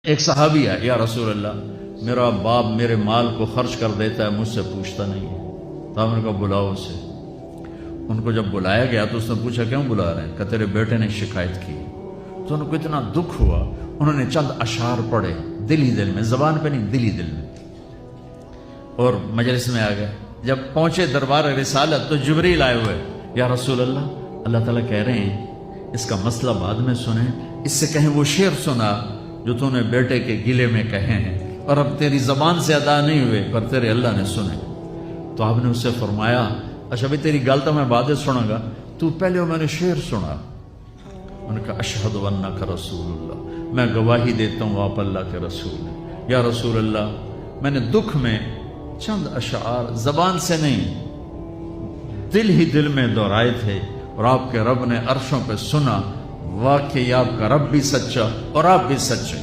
एक सहाबी है, या रसूल अल्लाह, मेरा बाप मेरे माल को खर्च कर देता है, मुझसे पूछता नहीं है। तो हमने कहा बुलाओ उसे। उनको जब बुलाया गया तो उसने पूछा क्यों बुला रहे हैं? कि तेरे बेटे ने शिकायत की। तो उनको इतना दुख हुआ, उन्होंने चंद अशार पढ़े दिल ही दिल में, जबान पे नहीं, दिल ही दिल में, और मजलिस में आ गए। जब पहुंचे दरबार रिसालत तो जिब्रील आए हुए, या रसूल अल्लाह, अल्लाह ताला कह रहे हैं इसका मसला बाद में सुने, इससे कहें वो शेर सुना जो तूने बेटे के गिले में कहे हैं और अब तेरी जबान से अदा नहीं हुए पर तेरे अल्लाह ने सुने। तो आपने उससे फरमाया, अच्छा भाई तेरी गल तो मैं बाद में सुनागा, तू पहले वो मैंने शेर सुना। उन्होंने कहा अशहदु अन्नका रसूलुल्लाह, मैं गवाही देता हूँ आप अल्लाह के रसूल हैं। या रसूल अल्लाह, मैंने दुख में चंद अशार जबान से नहीं दिल ही दिल में दोहराए थे और आपके रब ने अर्शों पे सुना। वाकई आपका रब भी सच्चा और आप भी सच्चे।